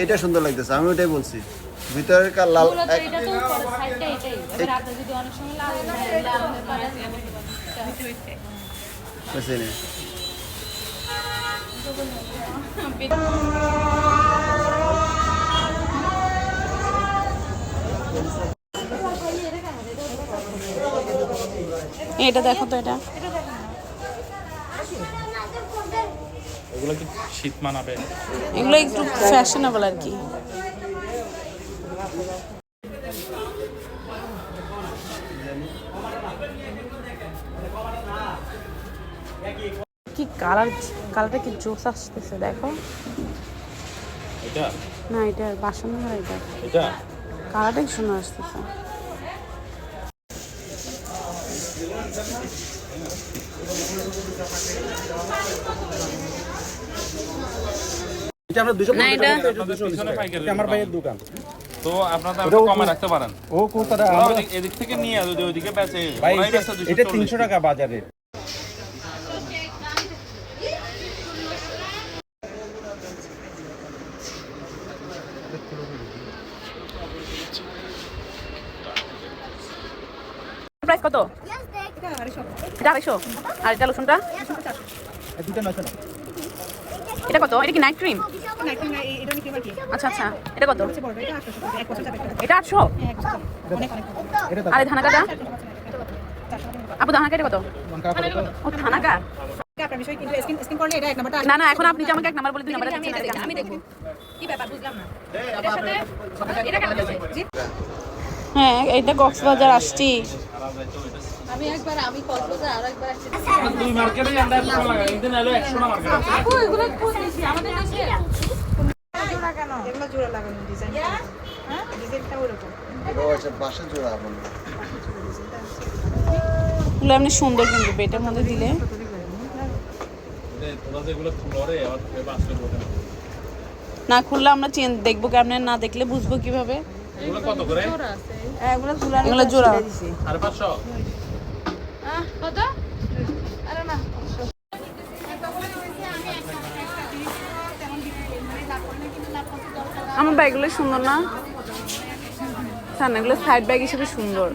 এটা সুন্দর লাগতেছে, আমি ওটাই বলছি। ভিতরের কার লাল এটা দেখো তো, এটা এগুলো কি শীত মানাবে? এগুলো একটু ফ্যাশনেবল আর কি। কি কালারটা কি জোস আসতেছে দেখো। এটা না, এটা 52 নম্বর, এটা কালারটা কি সুন্দর আসতেছে। এটা আমরা 200 না, এটা আমার ভাইয়ের দোকান, তো আপনারা কমে রাখতে পারেন। ও কোথাটা এদিক থেকে নিয়ে যদি ওইদিকে বেচে ভাই, এটা 300 টাকা বাজারে। প্রাইস কত? এটা 250। আর এটা লোশনটা এটা কত? এটা কি নাইট ক্রিম? আচ্ছা আচ্ছা, এটা কত? এটা 800। আরে ধানাকাটা আপু, ধানাকাটা কত? ও ধানাকা না না, এখন আপনি যে আমাকে 1 নাম্বার বলে 2 নাম্বার আমি দেখব কি ব্যাপার, বুঝলাম না। হ্যাঁ, এটা কক্সবাজার আসছি আমি একবার, আমি কক্সবাজার আর একবার আসছি। দুই মার্কেটে আমরা 100 টাকা কিন্তু নাইলো 100 না মার্কেট আছে। আপু এগুলো কোন দেশে? আমাদের দেশে জোড়া কেন? এগুলো জোড়া লাগানো ডিজাইন। হ্যাঁ, ডিজাইনটা ওরকম। ও আচ্ছা, বাসা জোড়া বলে। এগুলো এমনি সুন্দর, কিন্তু বেটার মধ্যে দিলে তোরা যেগুলো খুলরে আর বাস্কেট বটে না খুললে আমরা চেন দেখবো কেমনে, না দেখলে বুঝবো কিভাবে। এগুলো কত করে? এগুলো ঝুলানো, এগুলো জোড়া আর 500 কত? আরে না, আমার ব্যাগগুলো সুন্দর না? হ্যাঁ, এগুলো সাইড ব্যাগ হিসেবে সুন্দর,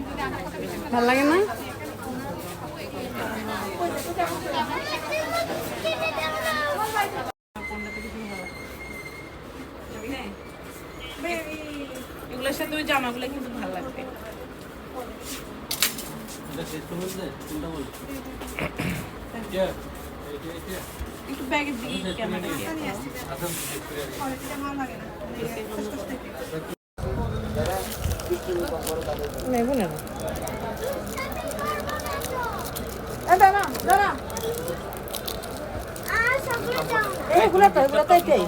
ভালো লাগে না? এগুলোর সাথে ওই জামাগুলো কিন্তু ভালো লাগবে। একটু ব্যাগের দিকে ক্যামেরা দিয়ে নেবো না। দাঁড়া দাঁড়া, এগুলো তো এটাই।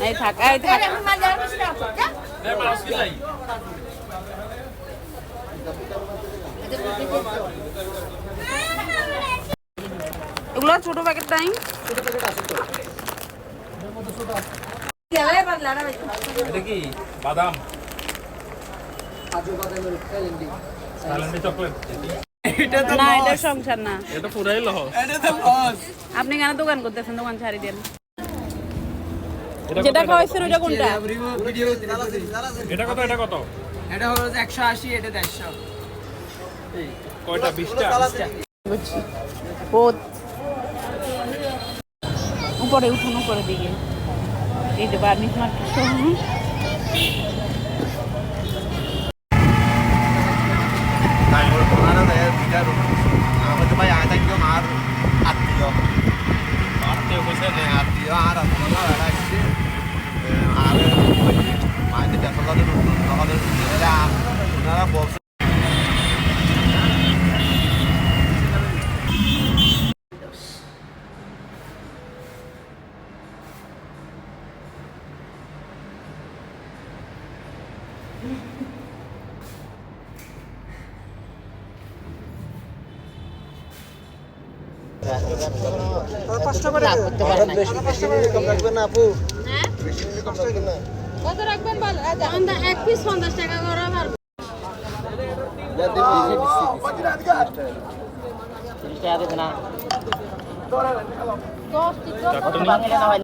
এই থাক, এই থাক। এগুলো ছোট প্যাকেট টাইম। এটা কি বাদাম? স্যালেন্ডি চকলেট। না, এটা সংসার না, এটা পুরাই লস। আপনি কেন দোকান করতেছেন? দোকান ছাড়ি দেন। যেটা খাওয়াইছেন ওটা কোনটা? এটা কত? এটা কত? এটা হলো 180, এটা 150। কয়টা? 20টা? উপরে উঠুন, উপরে দিকে এই যে বার্নিশ মার্কেট শোরুম। ভাই আত্মীয় আত্মীয় কইছে আত্মীয় আর আসছে আর মায়ের দেখাদের ওনারা বলছে কষ্ট করে দেবো। বেশি মিনিট কম রাখবে না আপু? হ্যাঁ বেশি মিনিট কম রাখবে না? কত রাখবেন বল এক পিস 50 টাকা করে আর যা দিবি। দশ